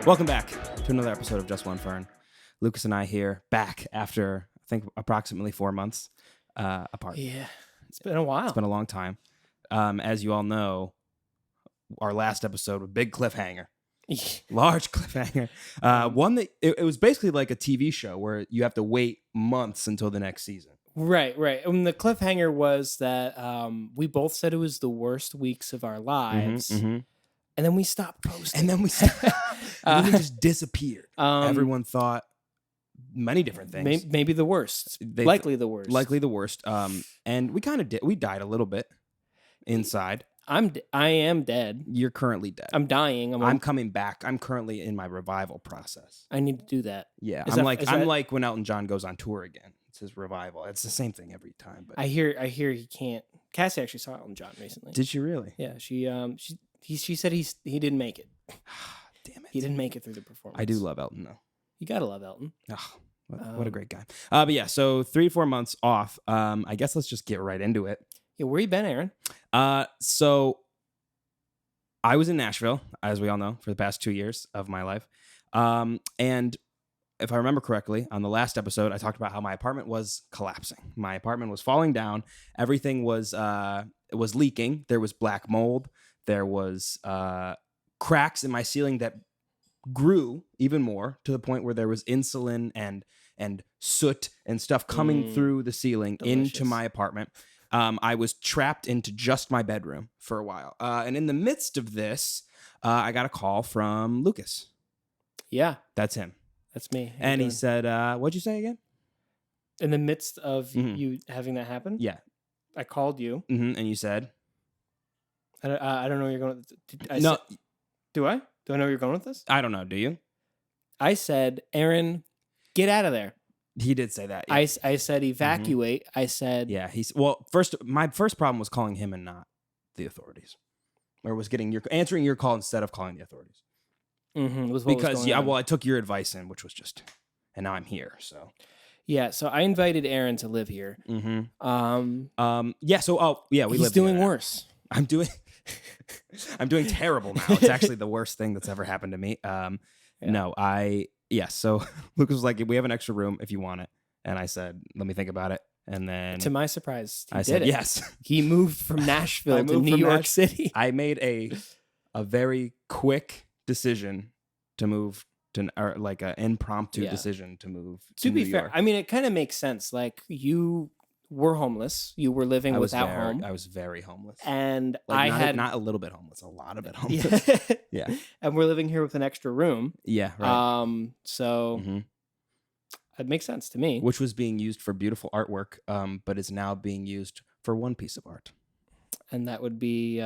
Welcome back to another episode of Just One Fern. Lucas and I here, back after, I think, approximately 4 months apart. Yeah, it's been a while. It's been a long time. As you all know, our last episode was a big cliffhanger. Large cliffhanger. One that, it was basically like a TV show where you have to wait months until the next season. Right. And the cliffhanger was that we both said it was the worst weeks of our lives. And then we stopped posting. And then we just disappeared. Everyone thought many different things. Maybe the worst. Likely the worst. Likely the worst. And we kind of did. We died a little bit inside. I am dead. You're currently dead. I'm dying. I'm coming back. I'm currently in my revival process. I need to do that. Yeah. I'm like when Elton John goes on tour again. It's his revival. It's the same thing every time. But I hear he can't. Cassie actually saw Elton John recently. Did she really? Yeah. She said he didn't make it. Damn it. He didn't make it through the performance. I do love Elton though. You gotta love Elton. Oh, what a great guy. But yeah, so 3-4 months off. I guess let's just get right into it. Yeah, where you been, Aaron? So I was in Nashville, as we all know, for the past 2 years of my life. And if I remember correctly, on the last episode, I talked about how my apartment was collapsing. My apartment was falling down. Everything was leaking. There was black mold. There was cracks in my ceiling that grew even more to the point where there was insulin and soot and stuff coming through the ceiling into my apartment. I was trapped into just my bedroom for a while. And in the midst of this, I got a call from Lucas. Yeah. That's him. That's me. And he said, what'd you say again? In the midst of you having that happen? Yeah. I called you. And you said? I don't know where you're going with this. No. Do I? Do I know where you're going with this? I don't know. Do you? I said, Aaron, get out of there. He did say that. Yeah. I said, evacuate. I said... Yeah. My first problem was calling him and not the authorities. Or was answering your call instead of calling the authorities. I took your advice in, which was just... And now I'm here, so... Yeah, so I invited Aaron to live here. He's doing worse. I'm doing terrible now. It's actually the worst thing that's ever happened to me. So Lucas was like, we have an extra room if you want it. And I said, let me think about it. And then to my surprise, I said yes. He moved from Nashville to New York City. I made a very quick decision to move or like an impromptu decision to move to be New fair, York. I mean, it kind of makes sense. Like, you were homeless. You were living without home. I was very homeless. And not a little bit homeless, a lot of it homeless. Yeah. And we're living here with an extra room. Yeah, right. It makes sense to me. Which was being used for beautiful artwork, but is now being used for one piece of art. And that would be...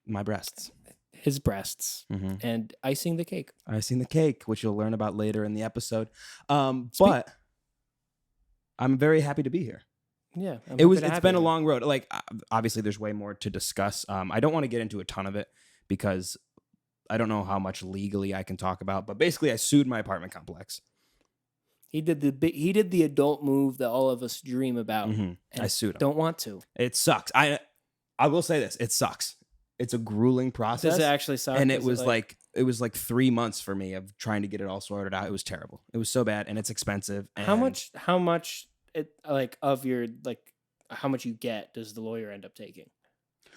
my breasts. His breasts. And icing the cake. Icing the cake, which you'll learn about later in the episode. But I'm very happy to be here. Yeah. It's been a long road. Like, obviously, there's way more to discuss. I don't want to get into a ton of it because I don't know how much legally I can talk about. But basically, I sued my apartment complex. He did the adult move that all of us dream about. And I sued him. Don't want to. It sucks. I will say this. It sucks. It's a grueling process. Does it actually suck? And it was like 3 months for me of trying to get it all sorted out. It was terrible. It was so bad, and it's expensive. And how much how much you get does the lawyer end up taking?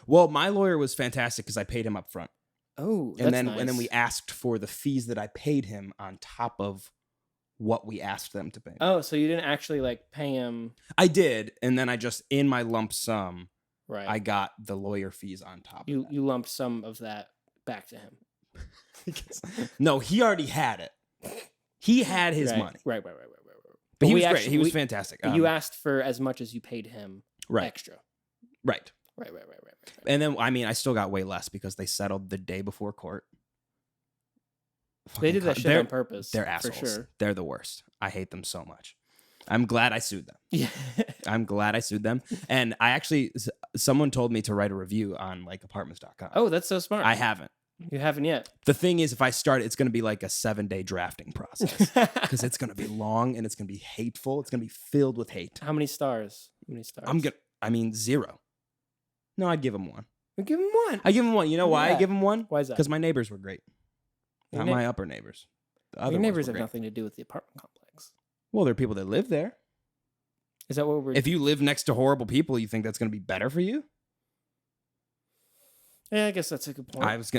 Well, my lawyer was fantastic because I paid him up front. Oh, and that's nice. And then we asked for the fees that I paid him on top of what we asked them to pay. Oh, so you didn't actually pay him? I did, and then I just in my lump sum. Right. I got the lawyer fees on top of that. You lumped some of that back to him. No, he already had it. He had his money. Right. But he was great. He was fantastic. You asked for as much as you paid him extra. Right. Right. And then, I still got way less because they settled the day before court. They did that shit on purpose. They're assholes. For sure. They're the worst. I hate them so much. I'm glad I sued them. Yeah. I'm glad I sued them. And someone told me to write a review on apartments.com. Oh, that's so smart. I haven't. You haven't yet. The thing is, if I start, it's going to be like a 7-day drafting process because it's going to be long and it's going to be hateful. It's going to be filled with hate. How many stars? 0. No, I'd give him 1. You give him 1. I give him 1. You know why I give him 1? Why is that? Because my neighbors were great. Not my upper neighbors. Your neighbors have nothing to do with the apartment complex. Well, there are people that live there. Is that what we're... If you live next to horrible people, you think that's going to be better for you? Yeah, I guess that's a good point. I guess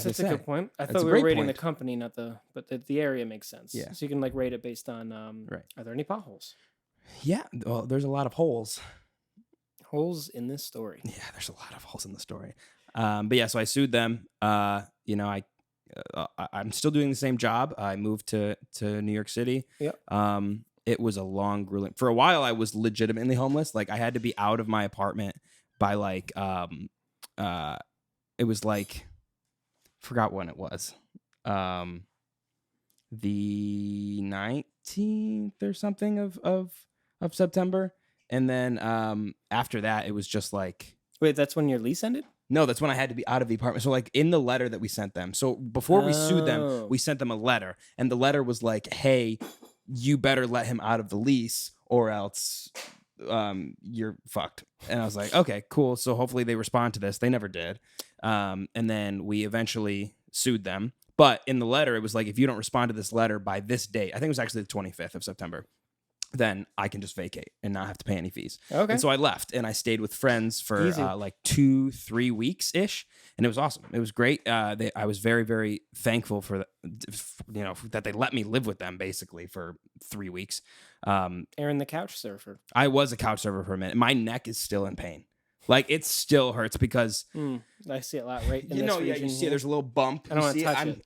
that's a good point. I thought we were rating the company, not the... But the area makes sense. Yeah. So you can rate it based on... Are there any potholes? Yeah. Well, there's a lot of holes. Holes in this story. Yeah, there's a lot of holes in the story. But yeah, so I sued them. I'm still doing the same job. I moved to New York City. Yep. It was a long, grueling... For a while, I was legitimately homeless. Like, I had to be out of my apartment by, like... it was like, forgot when it was, the 19th or something of September. And then after that, it was just like... Wait, that's when your lease ended? No, that's when I had to be out of the apartment. So like in the letter that we sent them. So before we sued them, we sent them a letter. And the letter was like, hey, you better let him out of the lease or else... you're fucked. And I was like, okay, cool. So hopefully they respond to this. They never did. And then we eventually sued them. But in the letter, it was like, if you don't respond to this letter by this date, I think it was actually the 25th of September, then I can just vacate and not have to pay any fees. Okay. And so I left and I stayed with friends for like 2-3 weeks ish. And it was awesome. It was great. I was very, very thankful for that they let me live with them basically for 3 weeks. Aaron, the couch surfer. I was a couch surfer for a minute. My neck is still in pain. Like, it still hurts because... I see it a lot right in this region. Yeah, you see there's a little bump. I don't want to touch it.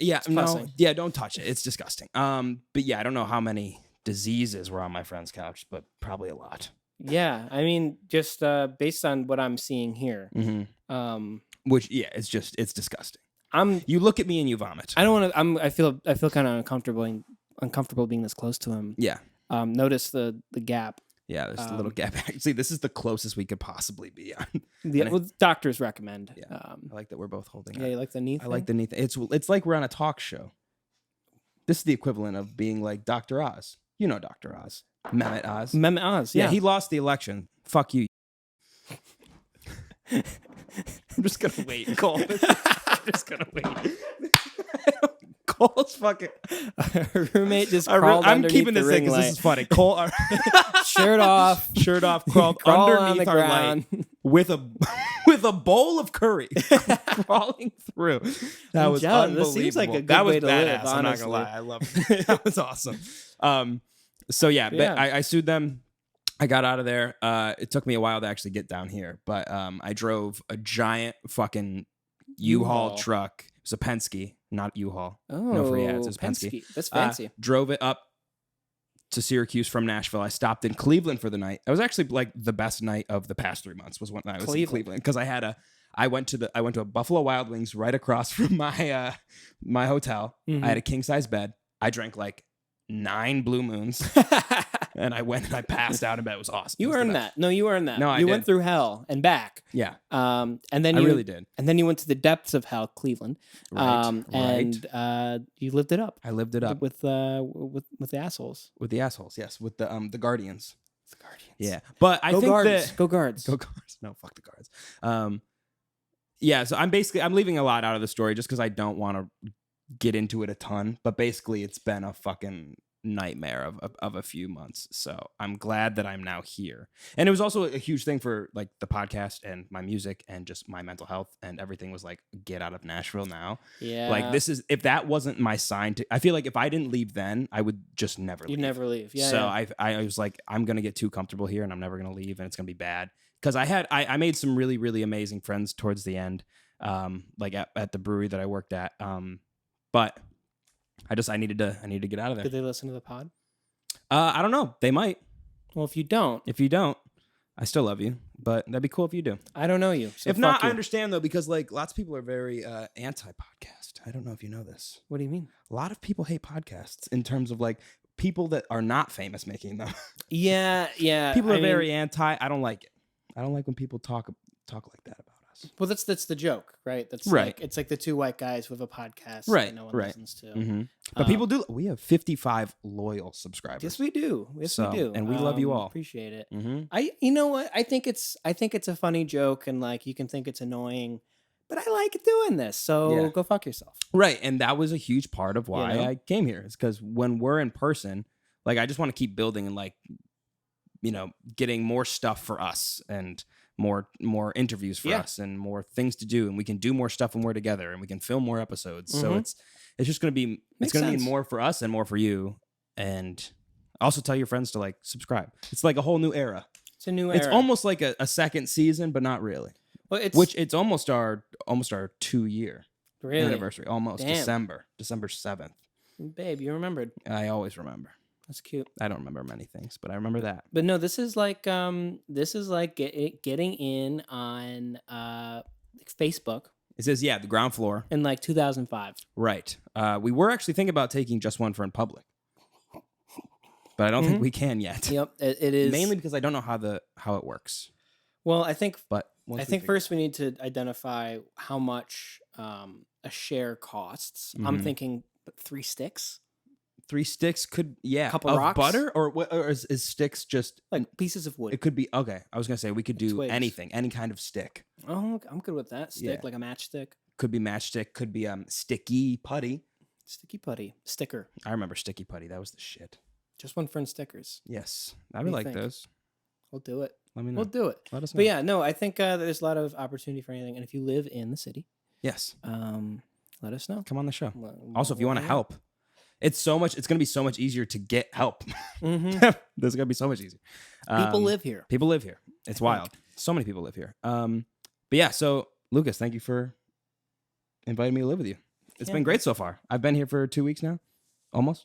Yeah, don't touch it. It's disgusting. But yeah, I don't know how many diseases were on my friend's couch, but probably a lot. Yeah, I mean, just based on what I'm seeing here. Mm-hmm. Which, yeah, it's disgusting. You look at me and you vomit. I don't want to... I feel kind of uncomfortable being this close to him. Yeah. Notice the gap. Yeah, there's a little gap. See, this is the closest we could possibly be on. Doctors recommend. Yeah, I like that we're both holding. Yeah, you like the knee thing? I like the knee thing. It's like we're on a talk show. This is the equivalent of being like Dr. Oz. You know Dr. Oz. Mehmet Oz. Mehmet Oz, yeah. He lost the election. Fuck you. I'm just going to wait, Cole. I'm just going to wait. Cole's fucking... Our roommate just crawled I'm keeping this in because this is funny. Cole... Shirt off, crawled underneath our ground light with a bowl of curry crawling through. That was unbelievable. This seems like a good way to live, honestly. I'm not gonna lie. I love it. That was awesome. So yeah. But I sued them. I got out of there. It took me a while to actually get down here, but I drove a giant fucking U-Haul truck. It was a Penske, not U-Haul. Oh, no free ads. It was Penske. That's fancy. Drove it up to Syracuse from Nashville. I stopped in Cleveland for the night. It was actually like the best night of the past 3 months was when I was in Cleveland because I went to a Buffalo Wild Wings right across from my my hotel. Mm-hmm. I had a king size bed. I drank like 9 Blue Moons. And I went and I passed out in bed. It was awesome. You earned that. No, you earned that. No, you went through hell and back. Yeah. And then I really did. And then you went to the depths of hell, Cleveland. Right. And you lived it up. I lived it up with the assholes. With the assholes, yes. With the Guardians. The Guardians. Yeah. But I think that Go Guards. Go Guards. No, fuck the Guards. Yeah. So I'm leaving a lot out of the story just because I don't want to get into it a ton. But basically, it's been a fucking nightmare of a few months, so I'm glad that I'm now here. And it was also a huge thing for like the podcast and my music and just my mental health, and everything was like, get out of Nashville now. Yeah, like this is, if that wasn't my sign to, I feel like if I didn't leave then, I would just never leave. You'd never leave. Yeah. So yeah. I was like, I'm gonna get too comfortable here and I'm never gonna leave and it's gonna be bad, because I made some really, really amazing friends towards the end, like at the brewery that I worked at, but I needed to get out of there. Did they listen to the pod? I don't know. They might. Well, if you don't, I still love you, but that'd be cool if you do. I don't know you. So if not, I understand though, because like lots of people are very anti-podcast. I don't know if you know this. What do you mean? A lot of people hate podcasts in terms of like people that are not famous making them. Yeah. People are very anti. I don't like it. I don't like when people talk like that about us. Well, that's the joke, right? That's right. Like, it's like the two white guys with a podcast that no one listens to. Mm-hmm. But people do. We have 55 loyal subscribers. Yes, we do. We do. And we love you all. Appreciate it. Mm-hmm. You know what? I think it's a funny joke, and like you can think it's annoying, but I like doing this. So go fuck yourself. Right. And that was a huge part of why You know? I came here. It's because when we're in person, like, I just want to keep building and, like, you know, getting more stuff for us and more interviews for us and more things to do. And we can do more stuff when we're together and we can film more episodes. So it's just going to be, it's going to be more for us and more for you. And also tell your friends to, like, subscribe. It's like a whole new era. It's a new era. It's almost like a second season, but not really. Well, it's almost our 2-year anniversary. Almost. Damn. December 7th. Babe, you remembered. I always remember. That's cute. I don't remember many things, but I remember that. But no, this is like getting in on Facebook. It says, the ground floor. In like 2005. Right. We were actually thinking about taking JustOneFern public, but I don't think we can yet. Yep, it is. Mainly because I don't know how it works. Well, I think first we need to identify how much a share costs. I'm thinking 3 sticks. 3 sticks could, couple of rocks? butter, or is sticks just like pieces of wood? It could be okay. I was gonna say we could do anything, any kind of stick. Oh, I'm good with that. Stick, like a matchstick. Could be matchstick. Could be sticky putty. Sticky putty sticker. I remember sticky putty. That was the shit. JustOneFern stickers. Yes, I would like those. We'll do it. Let me know. We'll do it. Let us know. But yeah, no, I think there's a lot of opportunity for anything, and if you live in the city, yes, let us know. Come on the show. Also, if you want to help. It's going to be so much easier to get help. This is going to be so much easier. People live here. People live here. It's wild. So many people live here. But yeah, so Lucas, thank you for inviting me to live with you. It's been great so far. I've been here for 2 weeks now. Almost.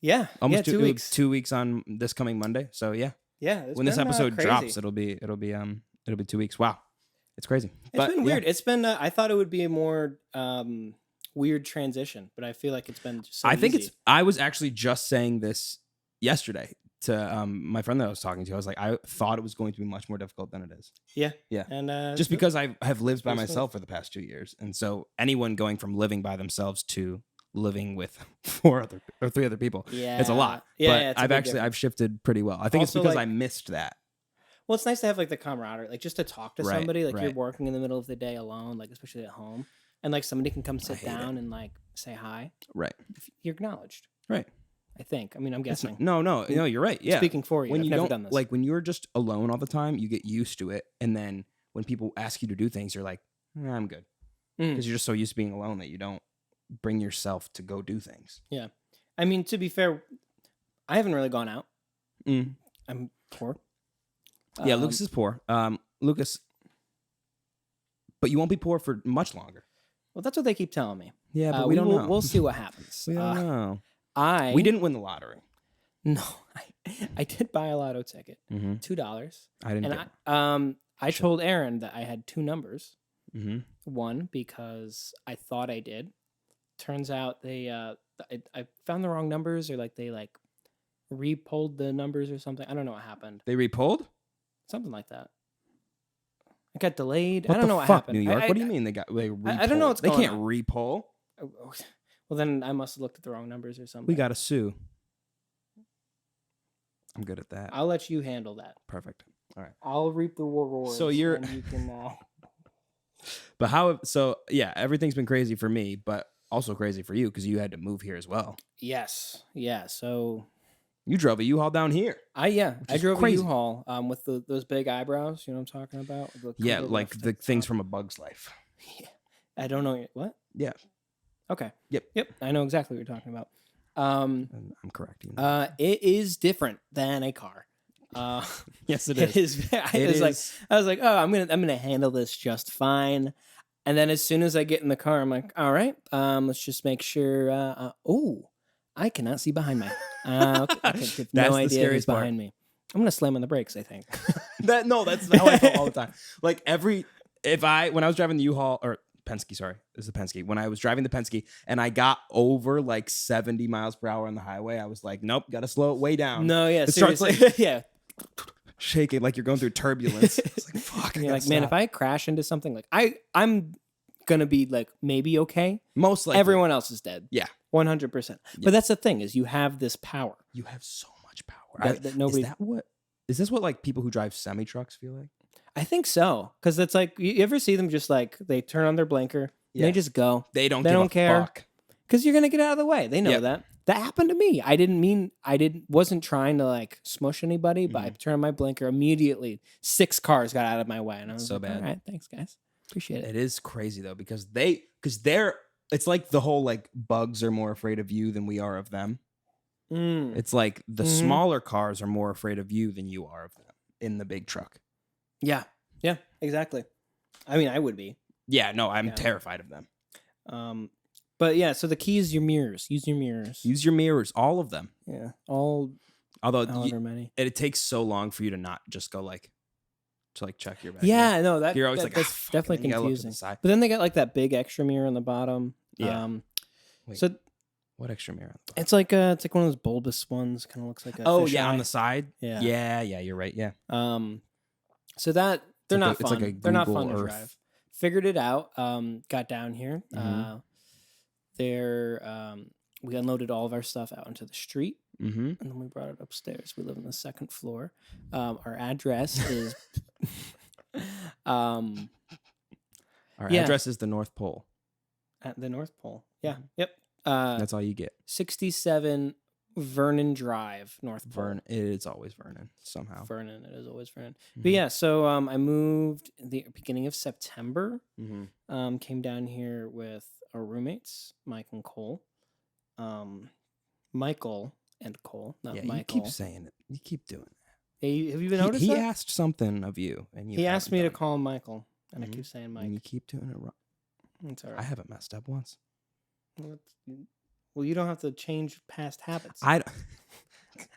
Yeah. Almost 2 weeks. 2 weeks on this coming Monday. So yeah. Yeah. When this episode drops, it'll be 2 weeks. Wow. It's crazy. It's been weird. It's been, I thought it would be a more, weird transition, but I feel like it's been so easy. I was actually just saying this yesterday to my friend that I was talking to. I was like, I thought it was going to be much more difficult than it is. Yeah. And just because I have lived by myself for the past 2 years, and so anyone going from living by themselves to living with 3 other people, it's a lot. But I've shifted pretty well. I think also, it's because I missed that. Well, it's nice to have like the camaraderie, like just to talk to somebody. Like you're working in the middle of the day alone, like especially at home. And like somebody can come sit down and like say hi. Right. You're acknowledged. Right. I think. I mean, I'm guessing. No, you're right. Yeah. Speaking for you. I've never done this. Like when you're just alone all the time, you get used to it. And then when people ask you to do things, you're like, I'm good. Because you're just so used to being alone that you don't bring yourself to go do things. Yeah. I mean, to be fair, I haven't really gone out. I'm poor. Yeah, Lucas is poor. Lucas, but you won't be poor for much longer. Well, that's what they keep telling me. Yeah, but we don't know. We'll see what happens. We don't know. We didn't win the lottery. No, I did buy a lotto ticket. $2. I didn't. I told Aaron that I had 2 numbers. One because I thought I did. Turns out they I found the wrong numbers, or like they like re-pulled the numbers or something. I don't know what happened. They re-pulled? Something like that. It got delayed. What I don't know what happened. New York? What do you mean they re-pulled? I don't know what's going on. They can't re-pull. Well, then I must have looked at the wrong numbers or something. We got to sue. I'm good at that. I'll let you handle that. Perfect. All right. I'll reap the rewards. So you can. But how? So yeah, everything's been crazy for me, but also crazy for you because you had to move here as well. Yes. Yeah. So you drove a U-Haul down here. I drove a U-Haul with those big eyebrows. You know what I'm talking about? Yeah, like the things from A Bug's Life. Yeah. I don't know what. Yeah. Okay. Yep. I know exactly what you're talking about. I'm correcting. It is different than a car. Yes, it is. I was like, oh, I'm gonna handle this just fine. And then as soon as I get in the car, I'm like, all right, let's just make sure. I cannot see behind me. Okay, I have no idea who's behind me. I'm gonna slam on the brakes, I think. That's how I feel all the time. Like when I was driving the U-Haul or Penske, sorry, this is the Penske. When I was driving the Penske and I got over like 70 miles per hour on the highway, I was like, nope, gotta slow it way down. No, yeah, it seriously. starts like yeah, shaking like you're going through turbulence. It's like fuck. You're like, man, if I crash into something, like I'm gonna be like maybe okay. Most likely, everyone else is dead. Yeah, 100%. But that's the thing is you have this power. You have so much power. That nobody. Is this what like people who drive semi trucks feel like? I think so, because it's like you ever see them just like they turn on their blinker, and they just go. They don't care because you're gonna get out of the way. They know that. That happened to me. Wasn't trying to like smush anybody, but I turned on my blinker immediately. 6 cars got out of my way, and I was so bad. All right, thanks guys, appreciate it. It is crazy though because they're. It's like the whole like bugs are more afraid of you than we are of them. It's like the smaller cars are more afraid of you than you are of them in the big truck. Yeah, exactly. I mean, I would be. Yeah, no, I'm terrified of them. But yeah, so the key is your mirrors. Use your mirrors. Use your mirrors, all of them. Yeah, however many. It takes so long for you to not just go like to like check your back. Yeah, no, you're always that's definitely confusing. The but then they got like that big extra mirror on the bottom. Yeah. Wait, so what extra mirror? It's like one of those bulbous ones. Kind of looks like a fish eye. On the side. Yeah, you're right. Yeah. So that they're not fun. It's like they're not fun Earth. to drive. Figured it out. Got down here. We unloaded all of our stuff out into the street, and then we brought it upstairs. We live on the 2nd floor. Our address is our address is the North Pole. At the North Pole. Yeah. Yep. That's all you get. 67 Vernon Drive, North Pole. It's always Vernon somehow. Vernon. It is always Vernon. But yeah, so I moved the beginning of September. Came down here with our roommates, Mike and Cole. Michael and Cole, not Michael. You keep saying it. You keep doing that. Hey, have you been noticed that? He asked something of you, and he asked me to call him Michael, and I keep saying Mike. And you keep doing it wrong. It's all right. I haven't messed up once. Well, you don't have to change past habits. I've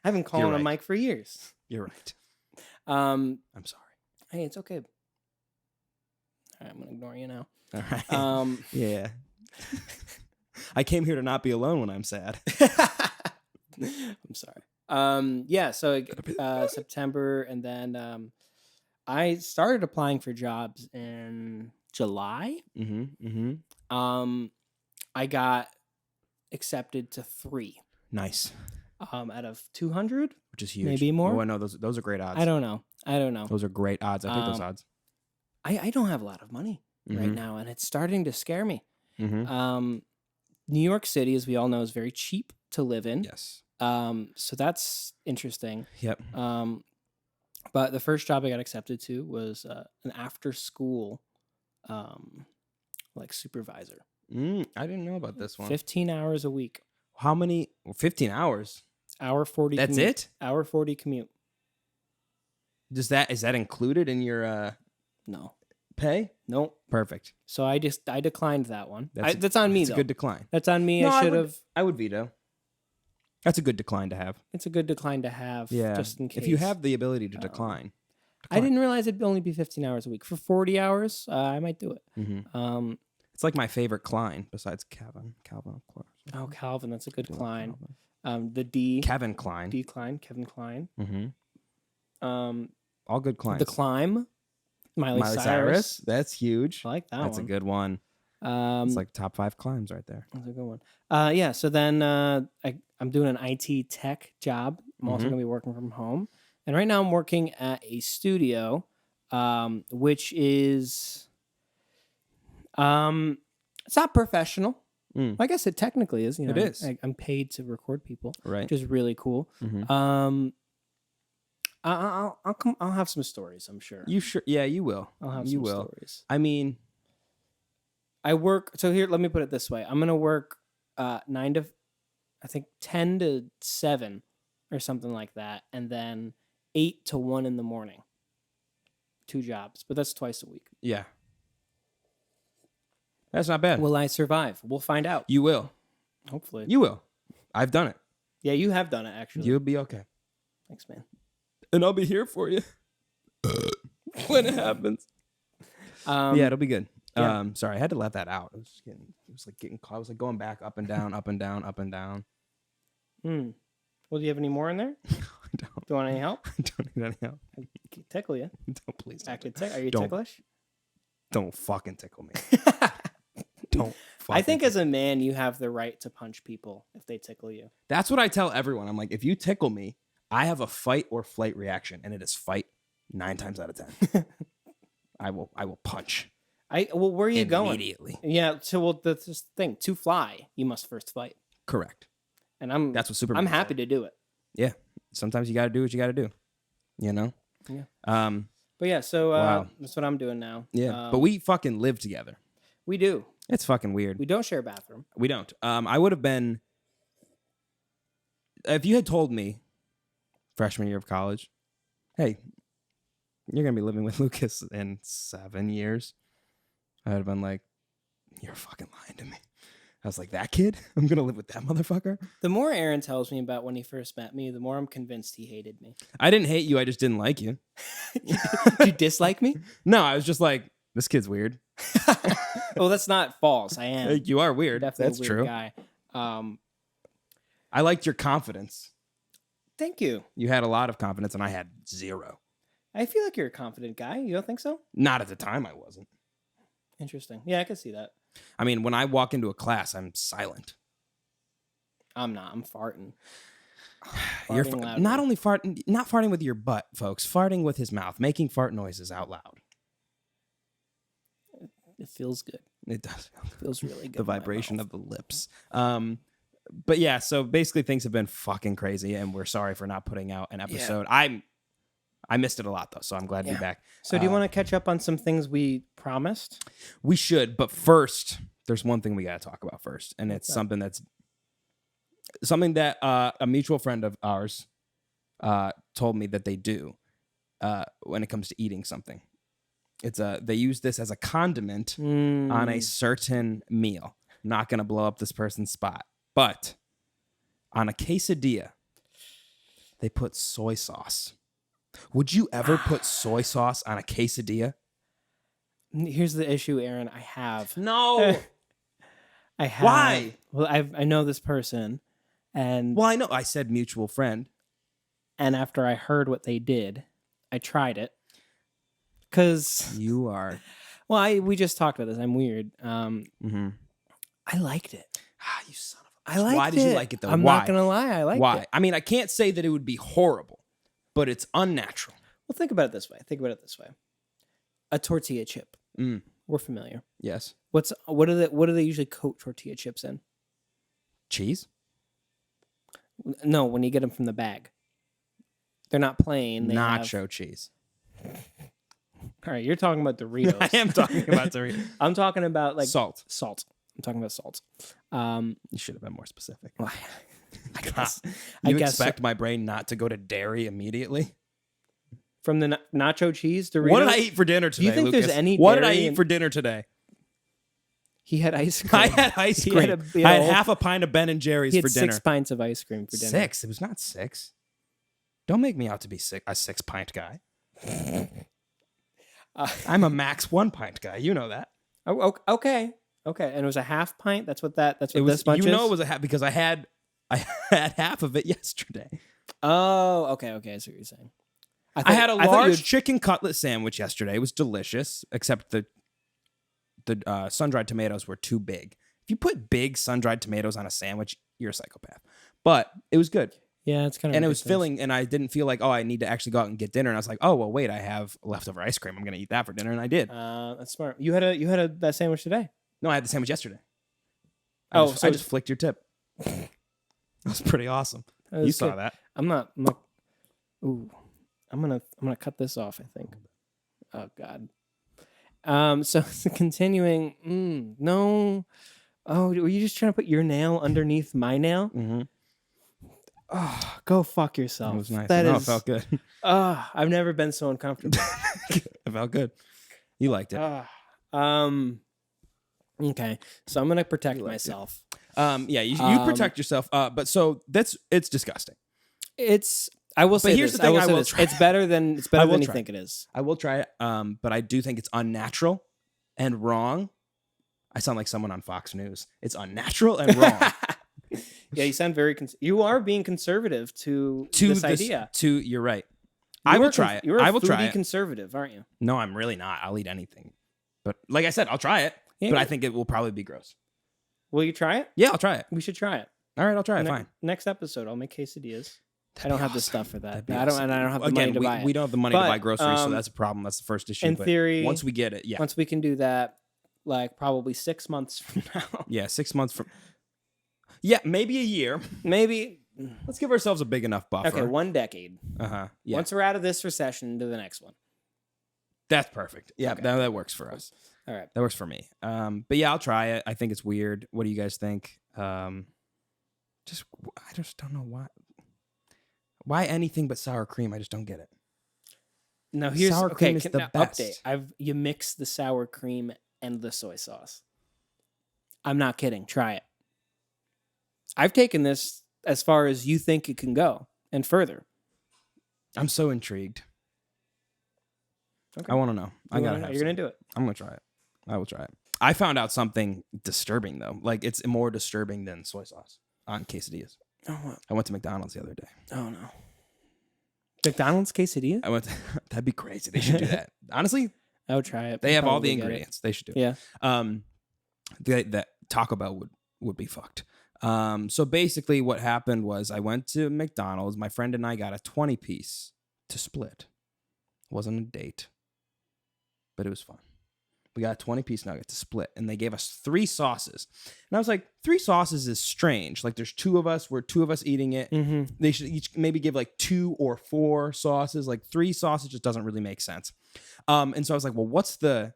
been calling him Mike for years. You're right. I'm sorry. Hey, it's okay. All right, I'm gonna ignore you now. All right. Yeah. I came here to not be alone when I'm sad. I'm sorry. So September, and then I started applying for jobs in July. I got accepted to 3. Nice. Out of 200, which is huge. Maybe more. Oh, I know those are great odds. I don't know. Those are great odds. I take those odds. I don't have a lot of money right now, and it's starting to scare me. New York City, as we all know, is very cheap to live in. Yes. So that's interesting. Yep. But the first job I got accepted to was an after-school, like supervisor. I didn't know about this one. 15 hours a week. How many? 15 hours. Hour 40. That's commute. It. Hour 40 commute. Is that included in your no pay? Nope. Perfect. So I declined that one. That's on me. That's though. a good decline. That's on me. No, I should have. I would veto. That's a good decline to have. It's a good decline to have. Yeah. Just in case. If you have the ability to decline. I didn't realize it'd only be 15 hours a week. For 40 hours, I might do it. It's like my favorite Klein besides Calvin, of course. Oh, Calvin, that's a good Klein. The D. Kevin Klein. D Klein, Kevin Klein. All good Kleins. The Climb. Miley Cyrus. That's huge. I like that one. That's a good one. It's like top 5 climbs right there. That's a good one. Yeah. So then I'm doing an IT tech job. I'm also going to be working from home. And right now I'm working at a studio, which is, it's not professional. I guess it technically is. It is. I'm paid to record people, right? Which is really cool. I'll have some stories. I'm sure. You sure? Yeah, you will. I'll have some stories. I mean, I work. So here, let me put it this way. I'm gonna work 9 to, I think 10 to 7 or something like that, and then 8 to 1 in the morning. 2 jobs, but that's twice a week. Yeah. That's not bad. Will I survive? We'll find out. You will. Hopefully. You will. I've done it. Yeah, you have done it, actually. You'll be okay. Thanks, man. And I'll be here for you when it happens. Yeah, it'll be good. Yeah. Sorry, I had to let that out. I was going back up and down, up and down, up and down. Well, do you have any more in there? I don't. Do you want any help? I don't need any help. I can tickle you. Don't, please. Are you ticklish? Don't fucking tickle me. Don't. I think as a man, you have the right to punch people if they tickle you. That's what I tell everyone. I'm like, if you tickle me, I have a fight or flight reaction, and it is fight 9 times out of 10. I will punch. Well, where are you going? Immediately. Yeah. So that's the thing. To fly, you must first fight. Correct. And that's what Superman. I'm happy to do it. Yeah. Sometimes you got to do what you got to do. You know. Yeah. But yeah. So that's what I'm doing now. Yeah. But we fucking live together. We do. It's fucking weird. We don't share a bathroom. We don't. I would have been, if you had told me freshman year of college, hey, you're going to be living with Lucas in 7 years, I would have been like, you're fucking lying to me. I was like, that kid? I'm going to live with that motherfucker? The more Aaron tells me about when he first met me, the more I'm convinced he hated me. I didn't hate you. I just didn't like you. Did you dislike me? No, I was just like, this kid's weird. Well, that's not false. I am. You are weird. Definitely that's a weird true. Guy. I liked your confidence. Thank you. You had a lot of confidence, and I had zero. I feel like you're a confident guy. You don't think so? Not at the time, I wasn't. Interesting. Yeah, I can see that. I mean, when I walk into a class, I'm silent. I'm not. I'm farting. You're not only farting, not farting with your butt, folks. Farting with his mouth, making fart noises out loud. It feels good. It does. It feels really good. The vibration of the lips. But yeah, so basically things have been fucking crazy, and we're sorry for not putting out an episode. Yeah. I missed it a lot, though, so I'm glad to be back. So do you want to catch up on some things we promised? We should, but first, there's one thing we got to talk about first, and it's something that a mutual friend of ours told me that they do when it comes to eating something. They use this as a condiment on a certain meal. I'm not going to blow up this person's spot, but on a quesadilla, they put soy sauce. Would you ever put soy sauce on a quesadilla? Here's the issue, Aaron. I have. No. I have. Why? Well, I know this person, and well, I know. I said mutual friend, and after I heard what they did, I tried it. Cause you are. Well, we just talked about this. I'm weird. I liked it. You son of a. I liked it. Why did you like it though? I'm not gonna lie. I liked it. Why? I mean, I can't say that it would be horrible, but it's unnatural. Well, think about it this way. A tortilla chip. We're familiar. Yes. What do they usually coat tortilla chips in? Cheese? No, when you get them from the bag. They're not plain. Nacho cheese. All right, you're talking about Doritos. I am talking about Doritos. I'm talking about like salt. I'm talking about salt. You should have been more specific. Well, I guess. You expect my brain not to go to dairy immediately? From the nacho cheese Doritos? What did I eat for dinner today, Do you think Lucas? there's any What did I eat for dinner today? He had ice cream. I had ice cream. I had half a pint of Ben and Jerry's for dinner. 6 pints of ice cream for dinner. 6? It was not 6. Don't make me out to be a 6-pint guy. I'm a max 1-pint guy. You know that. Oh, okay. And it was a half pint. That's what this much is. You know it was a half because I had half of it yesterday. Oh, okay. I see what you're saying. I had a large chicken cutlet sandwich yesterday. It was delicious, except the sun-dried tomatoes were too big. If you put big sun-dried tomatoes on a sandwich, you're a psychopath. But it was good. Yeah, it's kind of. And it was filling, and I didn't feel like, I need to actually go out and get dinner. And I was like, oh, well, wait, I have leftover ice cream. I'm going to eat that for dinner, and I did. That's smart. You had that sandwich today? No, I had the sandwich yesterday. I just flicked your tip. That was pretty awesome. You saw that. I'm not. Ooh, I'm gonna cut this off, I think. Oh God. So continuing. No. Oh, were you just trying to put your nail underneath my nail? Mm-hmm. Oh, go fuck yourself. It was nice. It felt good. I've never been so uncomfortable. It felt good. You liked it. Okay, so I'm gonna protect myself. Yeah, you protect yourself. But so it's disgusting. I will say. But here's the thing: I will try. It's better than you think it is. I will try it. But I do think it's unnatural and wrong. I sound like someone on Fox News. It's unnatural and wrong. Yeah, you sound very. You are being conservative to this idea. You're right. I will try it. You're I will try it. Conservative, aren't you? No, I'm really not. I'll eat anything. But like I said, I'll try it. Yeah. But I think it will probably be gross. Will you try it? Yeah, I'll try it. We should try it. All right, I'll try it. Fine. Next episode, I'll make quesadillas. I don't have the stuff for that. I don't have the money to buy it. We don't have the money to buy groceries, so that's a problem. That's the first issue. In theory, once we get it, once we can do that, like probably 6 months from now. Yeah, 6 months from. Yeah, maybe a year. Maybe. Let's give ourselves a big enough buffer. Okay, 1 decade. Yeah. Once we're out of this recession, into the next one. That's perfect. Yeah, okay. that works for us. All right, that works for me. But yeah, I'll try it. I think it's weird. What do you guys think? I just don't know why. Why anything but sour cream? I just don't get it. No, here's sour cream is the best. Update. You mix the sour cream and the soy sauce. I'm not kidding. Try it. I've taken this as far as you think it can go and further. I'm so intrigued. Okay. I want to know. You're going to do it. I'm going to try it. I will try it. I found out something disturbing, though. Like, it's more disturbing than soy sauce on quesadillas. Oh, what? I went to McDonald's the other day. Oh, no. McDonald's quesadilla? That'd be crazy. They should do that. Honestly, I would try it. They have all the ingredients. They should do it. Yeah. That Taco Bell would be fucked. So basically what happened was I went to McDonald's. My friend and I got a 20-piece to split. It wasn't a date, but it was fun. We got a 20-piece nugget to split, and they gave us 3 sauces. And I was like, 3 sauces is strange. Like, there's 2 of us. We're 2 of us eating it. Mm-hmm. They should each maybe give like 2 or 4 sauces. Like 3 sauces just doesn't really make sense. And so I was like, well, what's the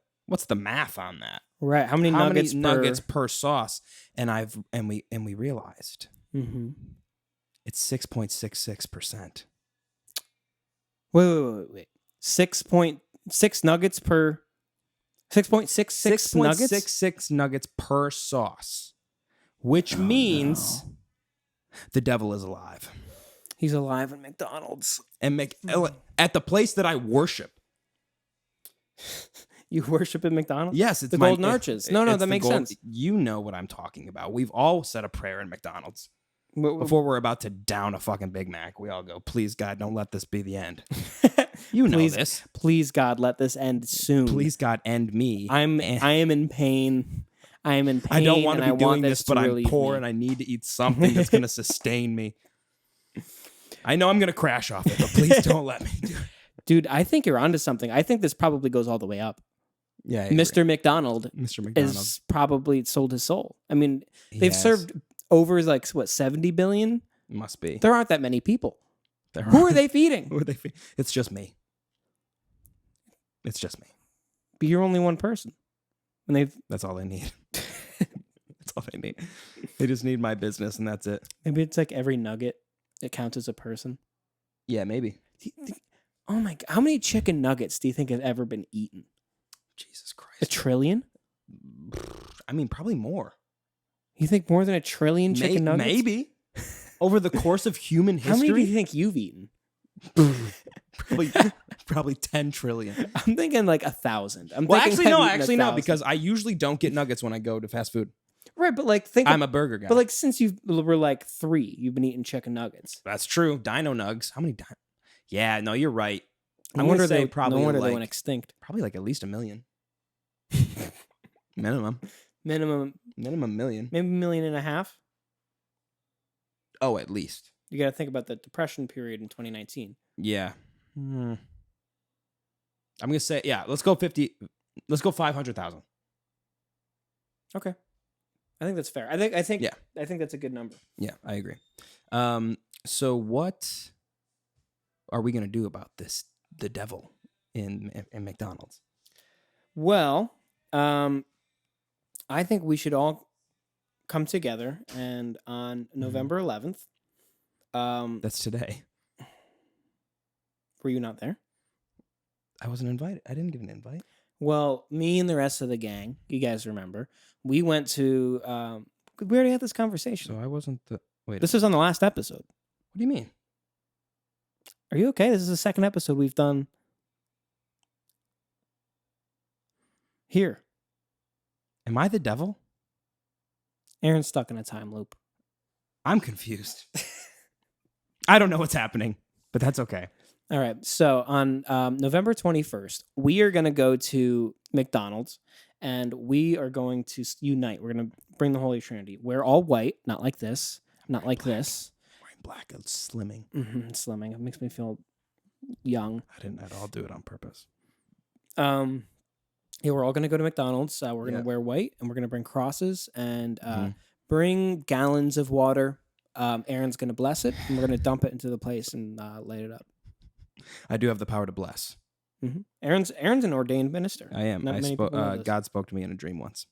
math on that? Right. How many nuggets per sauce? And we realized it's 6.66%. Wait. 6.6 nuggets per 6.66 nuggets? 6.66 nuggets per sauce, which means the devil is alive. He's alive at McDonald's. And at the place that I worship. You worship at McDonald's? Yes, it's the Golden Arches. No, that makes sense. You know what I'm talking about. We've all said a prayer in McDonald's. Before we're about to down a fucking Big Mac, we all go, please, God, don't let this be the end. You know this. Please, God, let this end soon. Please, God, end me. I am in pain. I am in pain. I don't want to be doing this, but I'm poor and I need to eat something that's going to sustain me. I know I'm going to crash off it, but please don't let me do it. Dude, I think you're onto something. I think this probably goes all the way up. Yeah, Mr. McDonald is probably sold his soul. I mean, they've served over like, what, 70 billion? Must be. There aren't that many people. Who are they feeding? It's just me. It's just me. But you're only one person. And that's all they need. That's all they need. They just need my business and that's it. Maybe it's like every nugget that counts as a person. Yeah, maybe. Oh my God. How many chicken nuggets do you think have ever been eaten? Jesus Christ. 1 trillion? I mean, probably more. You think more than 1 trillion chicken nuggets? Maybe. Over the course of human history. How many do you think you've eaten? Probably 10 trillion. I'm thinking like 1,000. Actually no, because I usually don't get nuggets when I go to fast food. Right, but like I'm a burger guy. But like since you were like 3, you've been eating chicken nuggets. That's true. Dino nugs. How many? Yeah, no, you're right. No wonder they went extinct. Probably like at least 1 million. Minimum million. Maybe 1.5 million. Oh, at least. You got to think about the depression period in 2019. Yeah. I'm going to say, let's go 50. Let's go 500,000. Okay. I think that's fair. I think that's a good number. Yeah, I agree. So what are we going to do about this, the devil in McDonald's? Well, I think we should all come together and on November 11th. That's today. Were you not there? I wasn't invited. I didn't get an invite. Well, me and the rest of the gang, you guys remember, we went to, we already had this conversation. So I wasn't This was on the last episode. What do you mean? Are you okay? This is the second episode we've done here. Am I the devil? Aaron's stuck in a time loop. I'm confused. I don't know what's happening, but that's okay. All right. So on November 21st, we are going to go to McDonald's and we are going to unite. We're going to bring the Holy Trinity. We're all white, not like this, not like this. black. It's slimming. Slimming. It makes me feel young. I didn't at all do it on purpose. Yeah, we're all gonna go to McDonald's. We're gonna wear white, and we're gonna bring crosses and bring gallons of water. Aaron's gonna bless it, and we're gonna dump it into the place and light it up. I do have the power to bless. Aaron's an ordained minister. I am. God spoke to me in a dream once.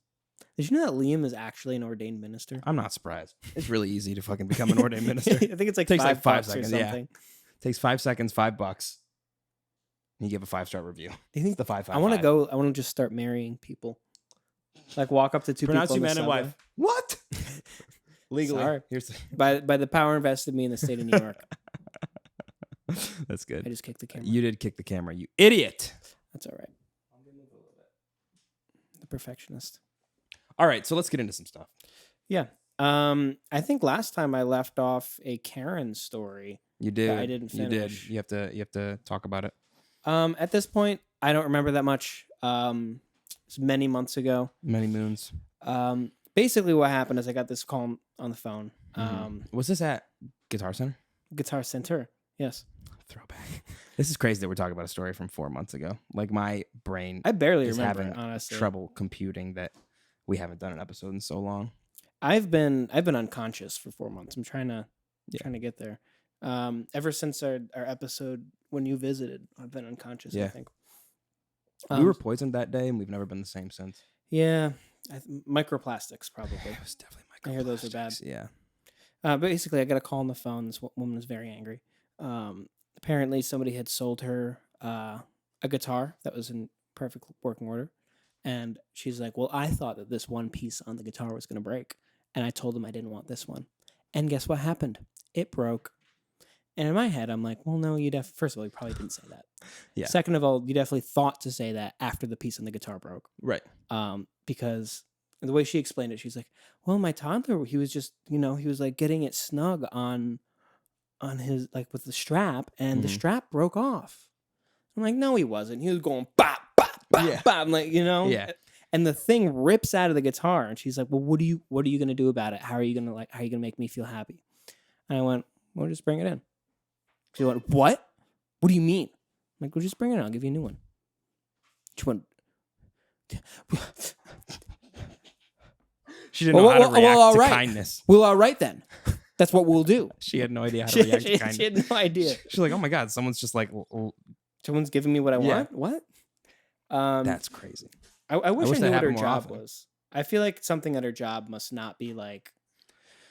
Did you know that Liam is actually an ordained minister? I'm not surprised. It's really easy to fucking become an ordained minister. I think it's like takes like 5 seconds. Or something. It takes 5 seconds, $5. You give a 5-star review. Do you think the 5? I want to go. I want to just start marrying people. Like walk up to two Pronounce people. Pronounce you man and wife. What? Legally. Sorry. Here's by the power invested in me in the state of New York. That's good. I just kicked the camera. You did kick the camera, you idiot. That's all right. I'm gonna move a little bit. The perfectionist. All right, so let's get into some stuff. Yeah. I think last time I left off a Karen story. You did. I didn't finish. You did. You have to talk about it. At this point, I don't remember that much. It's many months ago. Many moons. Basically what happened is I got this call on the phone. Was this at Guitar Center? Guitar Center, yes. Throwback. This is crazy that we're talking about a story from 4 months ago. Like my brain I barely is remember having it, honestly. trouble computing that we haven't done an episode in so long. I've been unconscious for 4 months. I'm trying to get there. Ever since our episode when you visited, I've been unconscious, I think. We were poisoned that day, and we've never been the same since. Yeah. Microplastics, probably. It was definitely microplastics. I hear those are bad. Yeah. Basically, I got a call on the phone. This woman was very angry. Apparently, somebody had sold her a guitar that was in perfect working order. And she's like, well, I thought that this one piece on the guitar was going to break. And I told them I didn't want this one. And guess what happened? It broke. And in my head, I'm like, well, no, first of all, you probably didn't say that. Yeah. Second of all, you definitely thought to say that after the piece on the guitar broke. Right. Because the way she explained it, she's like, well, my toddler, he was just, he was like getting it snug on his, like with the strap, and the strap broke off. I'm like, no, he wasn't. He was going bop, bop, bop, bop. I'm like, Yeah. And the thing rips out of the guitar, and she's like, well, what are you going to do about it? How are you going to make me feel happy? And I went, well, just bring it in. She went, what? What do you mean? I'm like, well, just bring it in. I'll give you a new one. She went, she didn't know how to react to kindness. Well, all right then. That's what we'll do. She had no idea how to react to kindness. She had no idea. She's like, oh my God, someone's just like... Someone's giving me what I want? What? That's crazy. I wish I knew what her job was. I feel like something at her job must not be like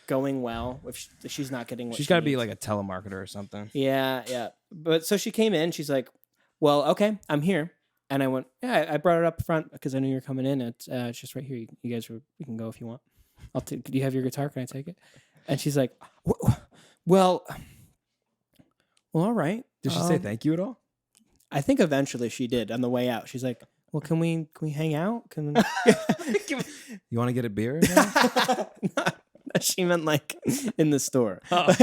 going well if she's not getting what she's got to be like a telemarketer or something. Yeah. But so she came in. She's like, well, okay, I'm here. And I went, yeah, I brought it up front because I knew you were coming in. It's just right here. You guys, you can go if you want. Do you have your guitar? Can I take it? And she's like, well, all right. Did she say thank you at all? I think eventually she did on the way out. She's like, well, can we hang out? Can we... You want to get a beer? She meant like in the store. Oh.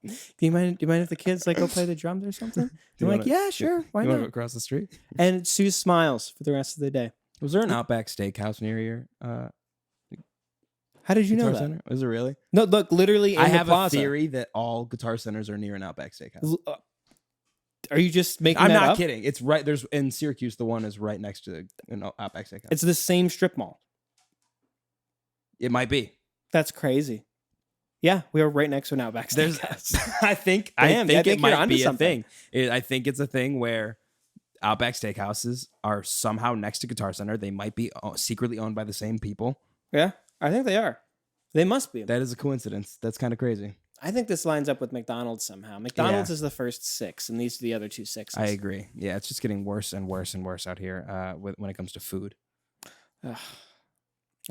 Do you mind if the kids like go play the drums or something? I'm like, yeah, sure. Why not? You want to go across the street? And she smiles for the rest of the day. Was there an Outback Steakhouse near your? How did you know that? Center? Was it really? No, look, literally. I have a theory that all guitar centers are near an Outback Steakhouse. Are you just making? I'm that not up? kidding. It's right. There's in Syracuse. The one is right next to an Outback Steakhouse. It's the same strip mall. It might be. That's crazy. Yeah, we are right next to an Outback Steakhouse. I think it might be a thing. I think it's a thing where Outback Steakhouses are somehow next to Guitar Center. They might be secretly owned by the same people. Yeah, I think they are. They must be. That is a coincidence. That's kind of crazy. I think this lines up with McDonald's somehow. McDonald's is the first 6, and these are the other 2 6s. I agree. Yeah, it's just getting worse and worse and worse out here when it comes to food. And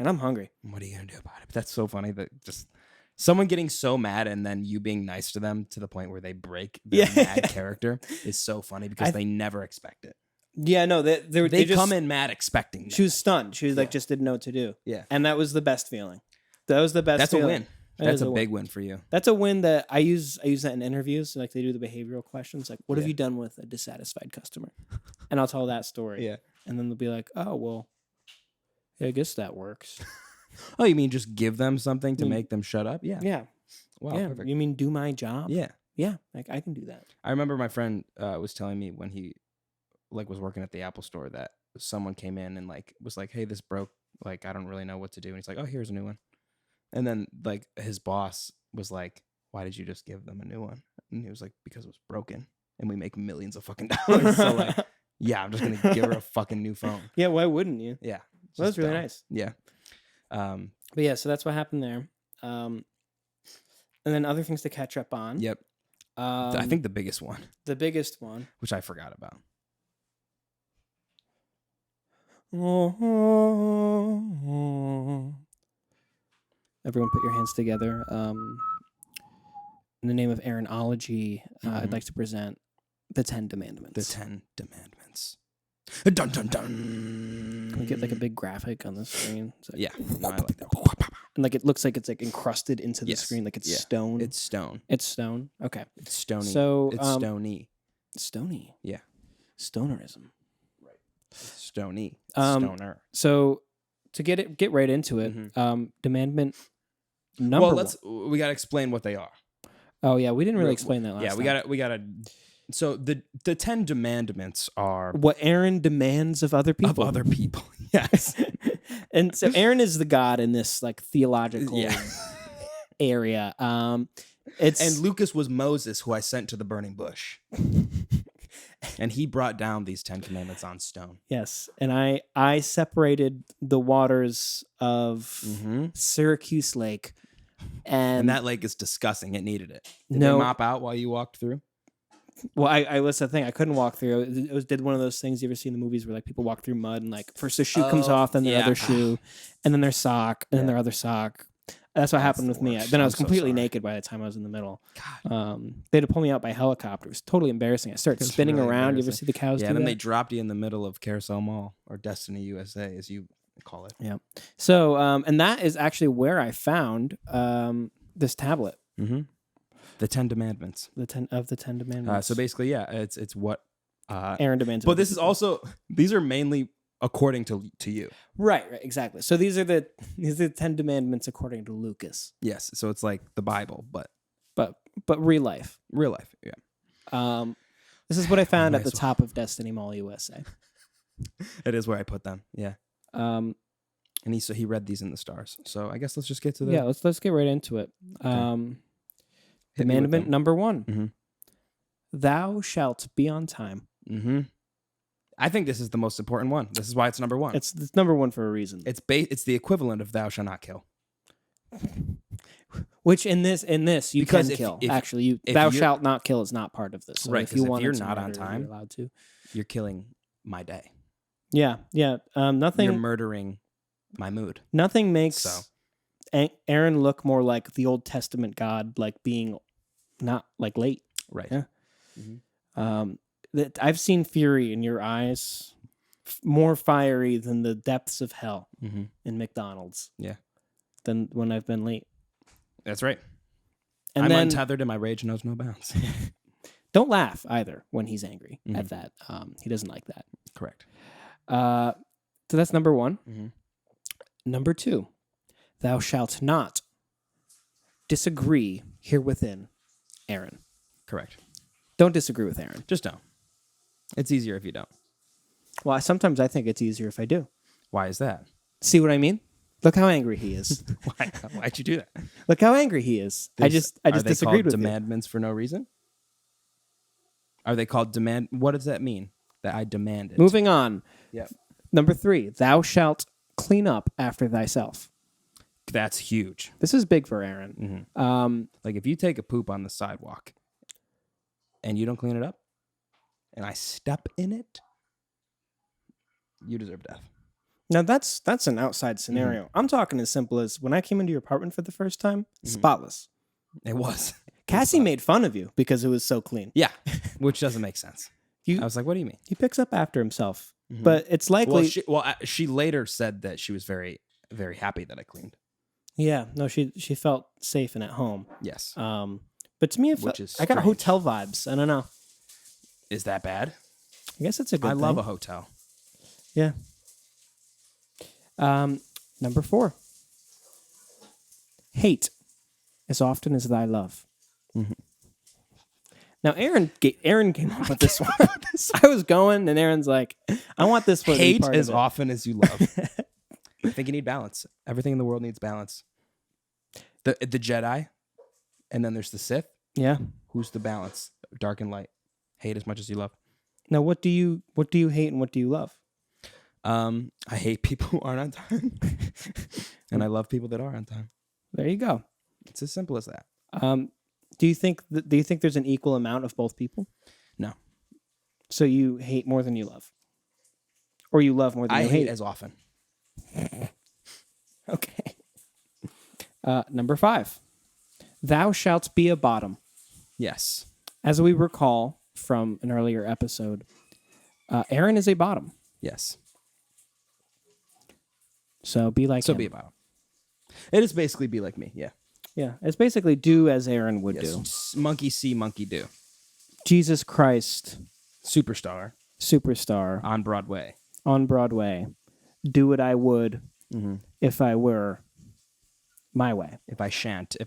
I'm hungry. What are you going to do about it? But that's so funny that just someone getting so mad and then you being nice to them to the point where they break their mad character is so funny because they never expect it. Yeah, no, they just come in mad expecting that. She was stunned. She was like, just didn't know what to do. Yeah. And that was the best feeling. That was the best That's feeling. A win. That's a big win for you. That's a win that I use that in interviews. Like they do the behavioral questions. Like, what have you done with a dissatisfied customer? And I'll tell that story. Yeah. And then they'll be like, oh, well, yeah, I guess that works. Oh, you mean just give them something to make them shut up? Yeah. Yeah. Wow, yeah. perfect. You mean do my job? Yeah. Yeah, like I can do that. I remember my friend was telling me when he was working at the Apple store that someone came in and was like, hey, this broke. Like, I don't really know what to do. And he's like, oh, here's a new one. And then his boss was like, why did you just give them a new one? And he was like, because it was broken and we make millions of fucking dollars. So yeah, I'm just going to give her a fucking new phone. Yeah, why wouldn't you? Yeah. Well, that's really nice. Yeah. But yeah, so that's what happened there. And then other things to catch up on. Yep. I think the biggest one. The biggest one. Which I forgot about. Everyone put your hands together. In the name of Aaronology, I'd like to present the 10 Demandments. The 10 Demandments. Dun, dun, dun. Can we get a big graphic on the screen? Yeah. No, I like that. And it looks like it's encrusted into the screen, like it's stone. It's stone. It's stone. Okay. It's stony. So it's stony. Stony. Yeah. Stonerism. Right. It's stony. Stoner. So to get right into it, Demandment number one. We gotta explain what they are. Oh yeah, we didn't really explain that last time. Yeah, we gotta. So the 10 Demandments are what Aaron demands of other people. Of other people, yes. And so Aaron is the god in this theological area. And Lucas was Moses, who I sent to the burning bush, and he brought down these 10 Commandments on stone. Yes, and I separated the waters of Syracuse Lake, and that lake is disgusting. It needed it. Did they mop out while you walked through? Well, I was the thing. I couldn't walk through. It did one of those things you ever see in the movies where people walk through mud and first their shoe comes off, then their other shoe, and then their sock, and then their other sock. That's what happened with me. Then I was completely naked by the time I was in the middle. God. They had to pull me out by helicopter. It was totally embarrassing. I started spinning really around. You ever see the cows do that? Yeah, then they dropped you in the middle of Carousel Mall, or Destiny USA, as you call it. Yeah. So, and that is actually where I found this tablet. Mm-hmm. The 10 Demandments. The 10 Demandments. So basically, yeah, it's what Aaron demands. But this is also, these are mainly according to you. Right, exactly. So these are the 10 Demandments according to Lucas. Yes, so it's like the Bible, but real life. Real life, yeah. This is what I found at the top of Destiny Mall USA. It is where I put them, yeah. And he read these in the stars. So I guess let's just get to the... Yeah, let's get right into it. Okay. Demandment number 1. Mm-hmm. Thou shalt be on time. Mm-hmm. I think this is the most important one. This is why it's number 1. It's number 1 for a reason. It's the equivalent of thou shalt not kill. Which in this you can kill. Actually, thou shalt not kill is not part of this. So right, if you're not on time, you're allowed to. You're killing my day. Yeah. Nothing. You're murdering my mood. Nothing makes Aaron look more like the Old Testament God, being not late. Right. Yeah. Mm-hmm. I've seen fury in your eyes, more fiery than the depths of hell in McDonald's. Yeah. Than when I've been late. That's right. And I'm untethered and my rage knows no bounds. Don't laugh either when he's angry at that. He doesn't like that. Correct. So that's number 1. Mm-hmm. Number 2, thou shalt not disagree herewithin Aaron. Correct. Don't disagree with Aaron. Just don't. It's easier if you don't. Well, sometimes I think it's easier if I do. Why is that? See what I mean? Look how angry he is. Why'd you do that? Look how angry he is. I just disagreed with Demandments for no reason? Are they called demand? What does that mean? That I demanded. Moving on. Yeah. Number 3, thou shalt clean up after thyself. That's huge. This is big for Aaron. Mm-hmm. If you take a poop on the sidewalk and you don't clean it up, and I step in it, you deserve death. Now that's an outside scenario. Mm-hmm. I'm talking as simple as when I came into your apartment for the first time, spotless. It was. Cassie made fun of you because it was so clean. Yeah, which doesn't make sense. I was like, what do you mean? He picks up after himself, but it's likely... she later said that she was very, very happy that I cleaned. Yeah, no, she felt safe and at home. Yes. But to me, I got hotel vibes. I don't know. Is that bad? I guess it's a good thing. I love a hotel. Yeah. Number 4. Hate as often as thy love. Mm-hmm. Now, Aaron came up with this one. I was going, and Aaron's like, I want this one. Hate as often as you love. I think you need balance. Everything in the world needs balance. The Jedi, and then there's the Sith. Yeah. Who's the balance? Dark and light. Hate as much as you love. Now, what do you hate and what do you love? I hate people who aren't on time, and I love people that are on time. There you go. It's as simple as that. Do you think there's an equal amount of both people? No. So you hate more than you love, or you love more than you hate as often. Okay. Number 5. Thou shalt be a bottom. Yes. As we recall from an earlier episode, Aaron is a bottom. Yes. So be like him. Be a bottom. It is basically be like me. Yeah. Yeah. It's basically do as Aaron would do. Monkey see, monkey do. Jesus Christ. Superstar. On Broadway. Do what I would if I were my way. If I shan't.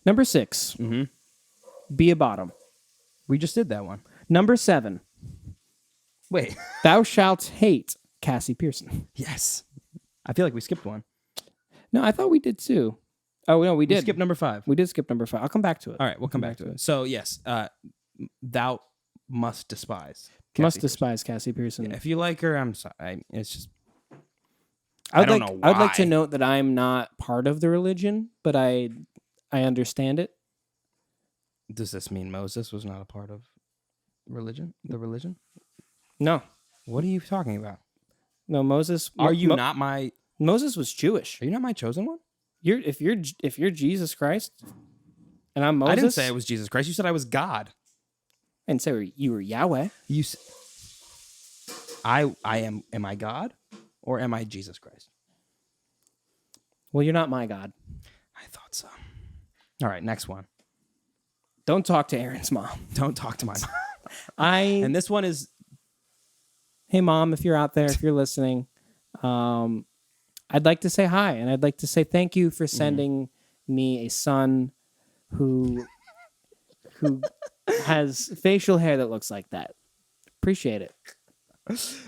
Number 6. Be a bottom. We just did that one. Number 7. Wait. Thou shalt hate Cassie Pearson. Yes. I feel like we skipped one. No, I thought we did too. Oh, no, we did. We skipped number 5. We did skip number 5. I'll come back to it. All right, we'll come back to it. So, yes, thou must despise. Cassie Pearson. Yeah, if you like her, I'm sorry. It's just... I don't know why. I'd like to note that I'm not part of the religion, but I understand it. Does this mean Moses was not a part of religion? The religion? No. What are you talking about? No, Moses. Are you not my? Moses was Jewish. Are you not my chosen one? If you're Jesus Christ, and I'm Moses. I didn't say I was Jesus Christ. You said I was God. I didn't say you were Yahweh. I am. Am I God, or am I Jesus Christ? Well, you're not my God. I thought so. All right, next one. Don't talk to Aaron's mom. Don't talk to my mom. And this one is... Hey, Mom, if you're out there, if you're listening, I'd like to say hi, and I'd like to say thank you for sending me a son who has facial hair that looks like that. Appreciate it.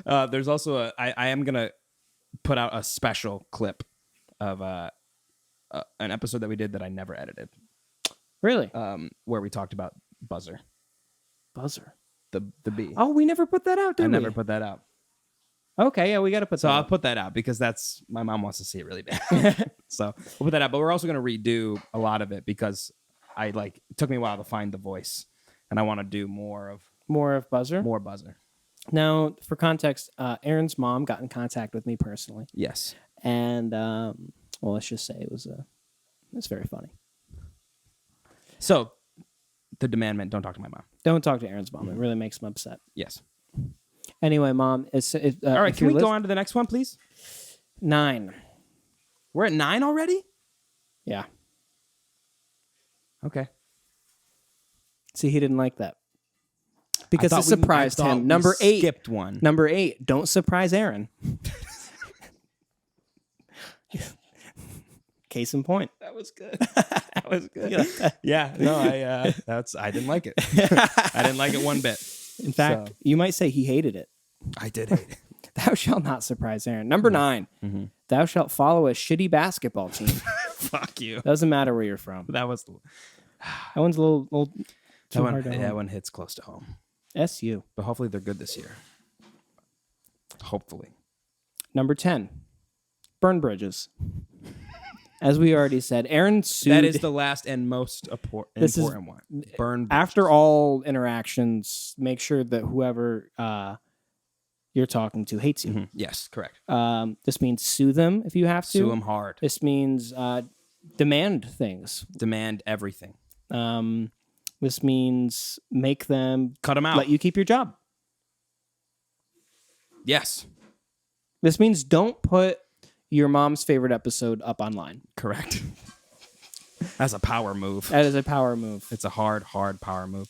There's also I am going to put out a special clip of an episode that we did that I never edited. Really? Where we talked about Buzzer. The bee. Oh, we never put that out, did we? I never put that out. Okay, yeah, we got to put that out. So I'll put that out because my mom wants to see it really bad. So we'll put that out. But we're also going to redo a lot of it because it took me a while to find the voice. And I want to do more of Buzzer? More Buzzer. Now, for context, Aaron's mom got in contact with me personally. Yes. And, let's just say it was very funny. So, the demandment, don't talk to my mom. Don't talk to Aaron's mom. It really makes him upset. Yes. Anyway, Mom. All right, can we go on to the next one, please? 9. We're at 9 already? Yeah. Okay. See, he didn't like that. Because it surprised him. Number 8. Skipped one. Number 8. Don't surprise Aaron. Case in point. That was good. Yeah. No, I didn't like it. I didn't like it one bit. In fact, you might say he hated it. I did hate it. Thou shalt not surprise Aaron. Number 9. Mm-hmm. Thou shalt follow a shitty basketball team. Fuck you. Doesn't matter where you're from. That one's a little too hard to home. That one hits close to home. SU. But hopefully they're good this year. Hopefully. Number 10. Burn bridges. As we already said, Aaron sued... That is the last and most important one. Burn bridges. After all interactions, make sure that whoever you're talking to hates you. Mm-hmm. Yes, correct. This means sue them if you have to. Sue them hard. This means demand things. Demand everything. This means make them... Cut them out. Let you keep your job. Yes. This means don't put your mom's favorite episode up online. Correct. That's a power move. That is a power move. It's a hard power move.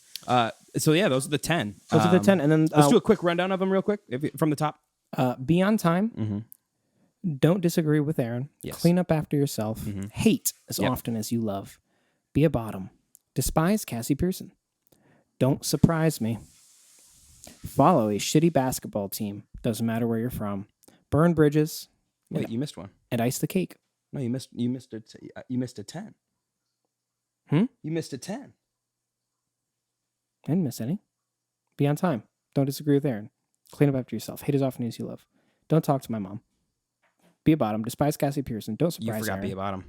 So yeah, those are the 10. Those are the 10, and then let's do a quick rundown of them real quick from the top. Be on time. Don't disagree with Aaron. Yes. Clean up after yourself. Hate as often as you love. Be a bottom. Despise Cassie Pearson. Don't surprise me. Follow a shitty basketball team. Doesn't matter where you're from. Burn bridges. Wait, you missed one. And ice the cake. No, you missed it. You missed a 10. You missed a 10. I didn't miss any. Be on time. Don't disagree with Aaron. Clean up after yourself. Hate as often as you love. Don't talk to my mom. Be a bottom. Despise Cassie Pearson. Don't surprise You forgot Aaron. be a bottom.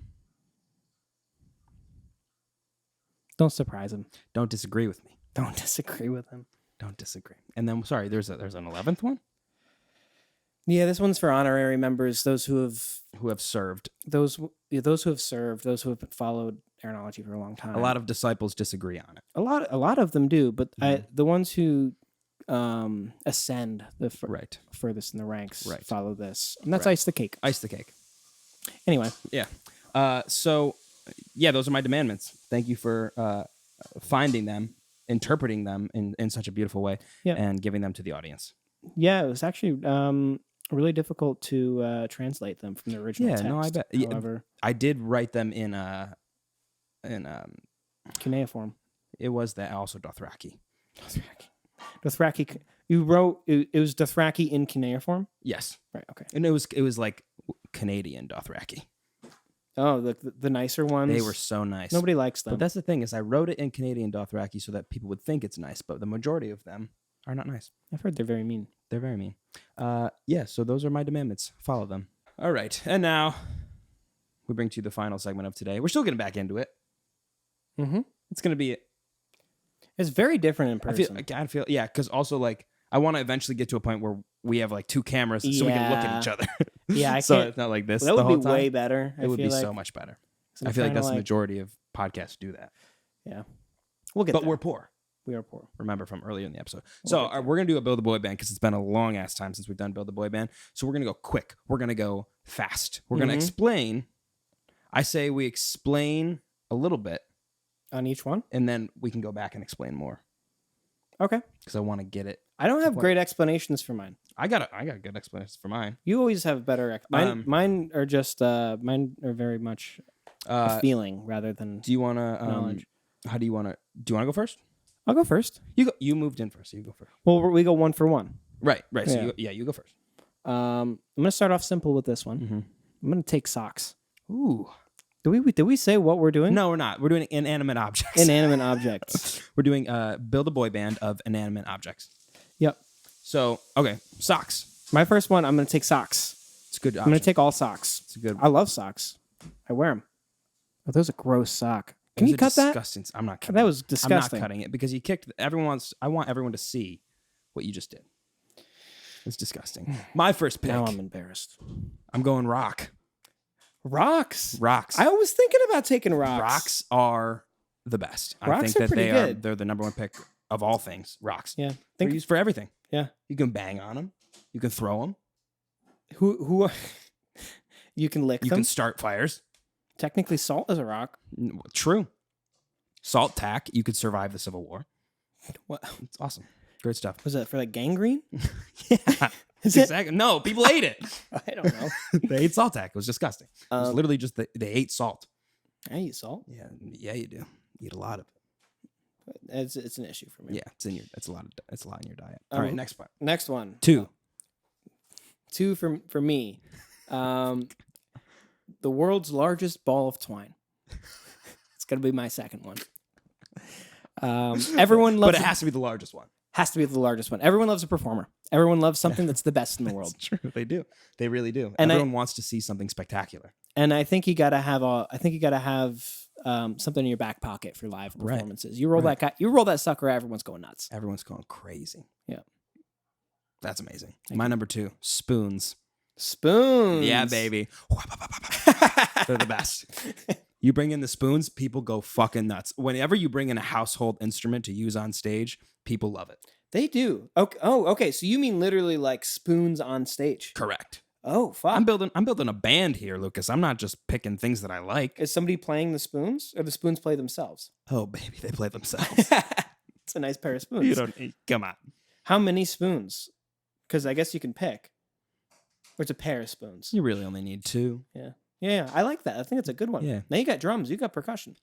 Don't surprise him. Don't disagree with me. Don't disagree with him. Don't disagree. And then, sorry, there's an 11th one? Yeah, this one's for honorary members, those who have served. Those who have served, those who have followed Aaronology for a long time. A lot of disciples disagree on it. A lot of them do, but the ones who ascend the furthest in the ranks follow this. And that's ice the cake. Ice the cake. Anyway. Yeah. So, yeah, those are my demandments. Thank you for finding them, interpreting them in such a beautiful way, and giving them to the audience. Yeah, it was actually really difficult to translate them from the original text. No, I bet. However, I did write them in cuneiform. It was that also Dothraki. Dothraki. You wrote it was Dothraki in cuneiform? Yes. Right, okay. And it was like Canadian Dothraki. Oh, the nicer ones. They were so nice. Nobody likes them. But that's the thing is I wrote it in Canadian Dothraki so that people would think it's nice, but the majority of them are not nice. I've heard they're very mean. They're very mean. So those are my demandments. Follow them. All right. And now we bring to you the final segment of today. We're still getting back into it. Mm-hmm. It's going to be... It's very different in person. I feel because also, like, I want to eventually get to a point where we have, like, 2 cameras so we can look at each other. Yeah, So it's not like this that would the whole be time. way better. It would be so much better. I feel like that's the majority of podcasts do that. Yeah. We'll get But there. we're poor. We are poor. Remember from earlier in the episode. So we're going to do a Build a Boy Band because it's been a long ass time since we've done Build a Boy Band. So we're going to go quick. We're going to go fast. We're going to explain. I say we explain a little bit. On each one? And then we can go back and explain more. Okay. Because I want to get it. I don't have great explanations for mine. I got good explanations for mine. You always have better mine are just mine are very much a feeling rather than do you want to knowledge. How do you want to go first? I'll go first. You moved in first, so you go first. Well, we go 1 for 1. Right. So you go first. I'm going to start off simple with this one. Mm-hmm. I'm going to take socks. Ooh. Did we say what we're doing? No, we're not. We're doing inanimate objects. Inanimate objects. We're doing Build a Boy Band of inanimate objects. Yep. So, okay, socks. My first one, I'm going to take socks. It's a good option. I'm going to take all socks. It's a good. I love socks. I wear them. Oh, that was a gross sock. Can you cut disgusting. I'm not cutting that. Was disgusting. I'm not cutting it because you kicked. I want everyone to see what you just did. It's disgusting. My first pick. Now I'm embarrassed. I'm going rock. Rocks. I was thinking about taking rocks. Rocks are the best. Rocks I think that pretty good. They're the number 1 pick of all things. Rocks. Yeah. They're used for everything. Yeah. You can bang on them. You can throw them. Who you can lick them. You can start fires. Technically, salt is a rock. True. Salt tack. You could survive the Civil War. What? It's awesome. Great stuff. Was that for like gangrene? Yeah. Exactly. No, people ate it. I don't know. They ate salt tack. It was disgusting. It was literally just they ate salt. I eat salt. Yeah, you do. You eat a lot of it. It's an issue for me. Yeah, it's a lot in your diet. All right, next one. Next one. 2. 2 for me. The world's largest ball of twine. It's gonna be my second one. Everyone loves, but it has to be the largest one. Has to be the largest one. Everyone loves a performer. Everyone loves something that's the best in the world. It's true. They do. They really do. And everyone wants to see something spectacular. And I think you gotta have something in your back pocket for live performances. You roll that guy. You roll that sucker. Everyone's going nuts. Everyone's going crazy. Yeah. That's amazing. My number 2, spoons. Spoons. Yeah, baby. They're the best. You bring in the spoons, people go fucking nuts. Whenever you bring in a household instrument to use on stage, people love it. They do. Okay. Oh, okay. So you mean literally like spoons on stage? Correct. Oh, fuck. I'm building a band here, Lucas. I'm not just picking things that I like. Is somebody playing the spoons, or the spoons play themselves? Oh, baby, they play themselves. It's a nice pair of spoons. You don't. Come on. How many spoons? Because I guess you can pick. Or it's a pair of spoons. You really only need 2. Yeah. I like that. I think it's a good one. Yeah. Now you got drums. You got percussion.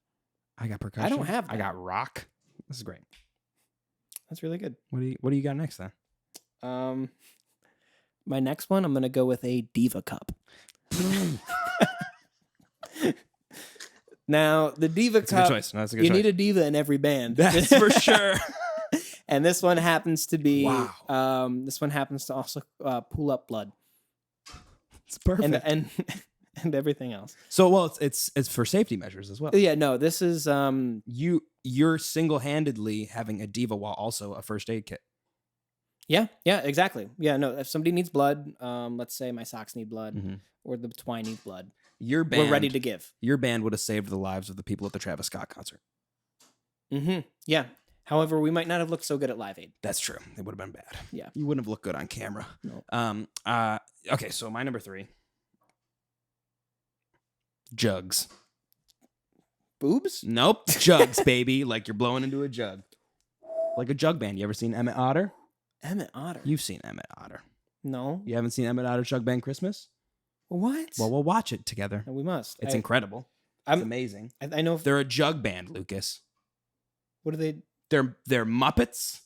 I got percussion. I don't have that. I got rock. This is great. That's really good. What do you got next then? My next one, I'm gonna go with a Diva cup. Now the Diva cup. That's a good choice. No, that's a good choice. You need a diva in every band. That's for sure. And this one happens to be. Wow. This one happens to also pull up blood. It's perfect. And everything else. So well, it's for safety measures as well. Yeah. No. This is You're single-handedly having a diva while also a first aid kit. Yeah, exactly. Yeah, no, if somebody needs blood, let's say my socks need blood or the twine need blood, we're ready to give. Your band would have saved the lives of the people at the Travis Scott concert. Yeah. However, we might not have looked so good at Live Aid. That's true. It would have been bad. Yeah. You wouldn't have looked good on camera. No. Okay, so my number 3. Jugs. Boobs? Nope. Jugs, baby. Like you're blowing into a jug. Like a jug band. You ever seen Emmett Otter? Emmett Otter. You've seen Emmett Otter. No. You haven't seen Emmett Otter Jug Band Christmas? What? Well, we'll watch it together. No, we must. It's incredible. It's amazing. I know. They're a jug band, Lucas. What are they? They're Muppets.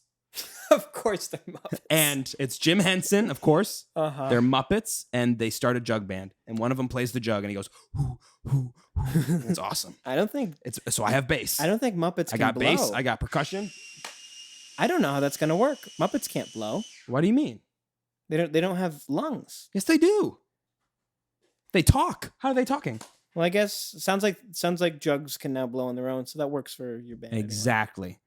Of course they're Muppets. And it's Jim Henson, of course. Uh-huh. They're Muppets, and they start a jug band. And one of them plays the jug, and he goes, hoo, hoo, hoo. It's awesome. I don't think... So I have bass. I don't think Muppets can blow. I got bass. I got percussion. I don't know how that's going to work. Muppets can't blow. What do you mean? They don't have lungs. Yes, they do. They talk. How are they talking? Well, I guess sounds like jugs can now blow on their own, so that works for your band. Exactly. Anyway.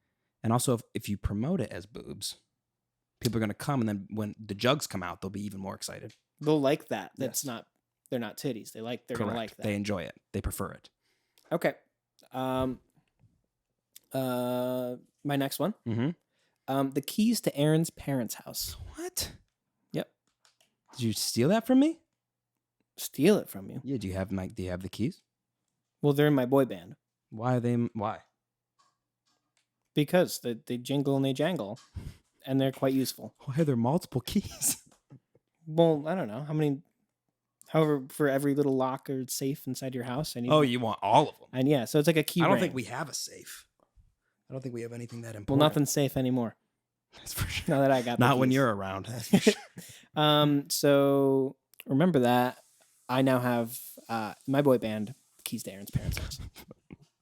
And also, if you promote it as boobs, people are going to come, and then when the jugs come out, they'll be even more excited. They'll like that. They're not titties. They're going to like that. They enjoy it. They prefer it. Okay. My next one. The keys to Aaron's parents' house. What? Yep. Did you steal that from me? Steal it from you? Yeah. Do you have the keys? Well, they're in my boy band. Why? Because they jingle and they jangle, and they're quite useful. Why are there multiple keys? Well, I don't know. However, for every little lock or safe inside your house, I need. Oh, you want all of them? And yeah, so it's like a key. I don't ring. think we have a safe. I don't think we have anything that important. Well, nothing's safe anymore. That's for sure. Now that I got not when you're around. That's for sure. So remember that I now have my boy band keys to Aaron's parents' house.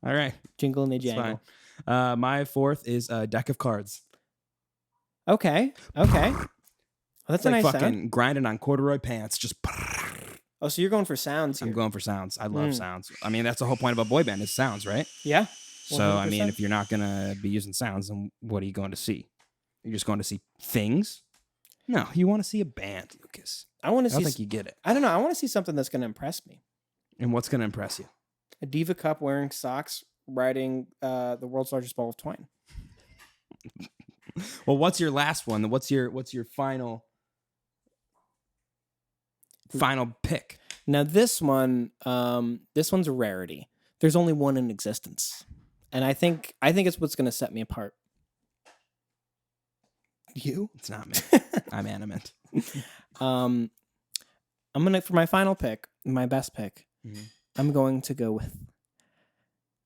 All right, jingle and they jangle. My 4th is a deck of cards. Okay. Well, that's like a nice fucking sound. Grinding on corduroy pants. Just. Oh, so you're going for sounds here. I'm going for sounds. I love sounds. I mean, that's the whole point of a boy band is sounds, right? Yeah. 100%. So, I mean, if you're not going to be using sounds, then what are you going to see? You're just going to see things? No, you want to see a band, Lucas. I don't think you get it. I don't know. I want to see something that's going to impress me. And what's going to impress you? A diva cup wearing socks riding the world's largest ball of twine. Well, what's your last one? What's your final pick? Now this one's a rarity. There's only one in existence, and I think it's what's going to set me apart. You? It's not me. I'm animate. I'm gonna for my final pick, my best pick. I'm going to go with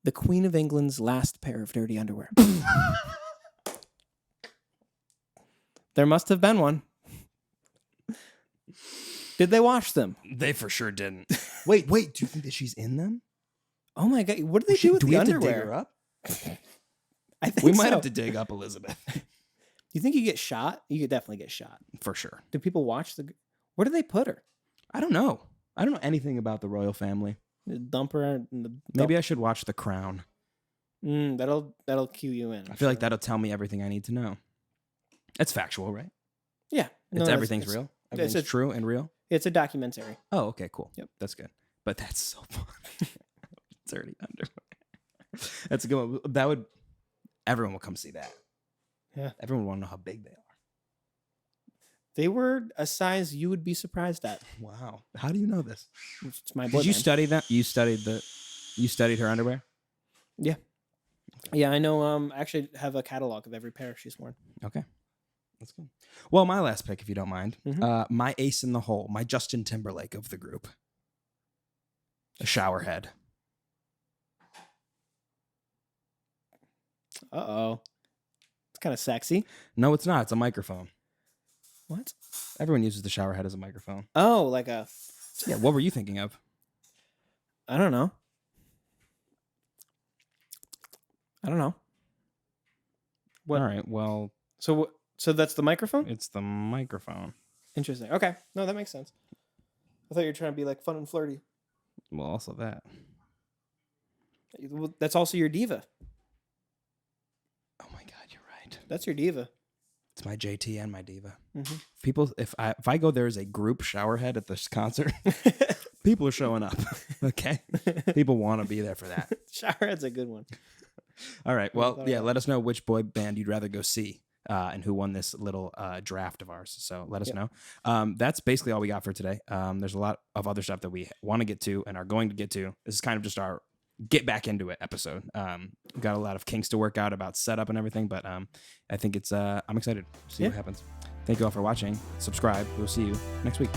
the Queen of England's last pair of dirty underwear. There must have been one. Did they wash them? They for sure didn't. Wait. Do you think that she's in them? Oh my god! What do they do with the underwear? Do we have to dig her up? I think we might have to dig up Elizabeth. Do you think you get shot? You could definitely get shot for sure. Do people watch where do they put her? I don't know. I don't know anything about the royal family. Dump her in the. Maybe I should watch The Crown. That'll cue you in. I feel like that'll tell me everything I need to know. It's factual, right? Yeah. Everything's real. Everything's true and real. It's a documentary. Oh, okay, cool. Yep, that's good. But that's so fun. Dirty underwear. That's a good one. Everyone will come see that. Yeah. Everyone will want to know how big they are. They were a size you would be surprised at. Wow. How do you know this? It's my boy. Did you study that? You studied her underwear? Yeah. Yeah, I know. I actually have a catalog of every pair she's worn. Okay. That's good. Well, my last pick, if you don't mind, my ace in the hole, my Justin Timberlake of the group, a shower head. Uh-oh. It's kind of sexy. No, it's not. It's a microphone. What? Everyone uses the shower head as a microphone. Oh, like a... Yeah, what were you thinking of? I don't know. What? All right, well... So that's the microphone? It's the microphone. Interesting. Okay. No, that makes sense. I thought you were trying to be like fun and flirty. Well, also that. That's also your diva. Oh my God, you're right. That's your diva. It's my JT and my diva. People, if I go there as a group shower head at this concert, people are showing up. Okay, people want to be there for that. Showerhead's a good one. All right. Well, yeah. Let us know which boy band you'd rather go see. And who won this little draft of ours. So let us know. That's basically all we got for today. There's a lot of other stuff that we want to get to and are going to get to. This is kind of just our get back into it episode. We've got a lot of kinks to work out about setup and everything, but I think it's I'm excited to see what happens. Thank you all for watching. Subscribe. We'll see you next week.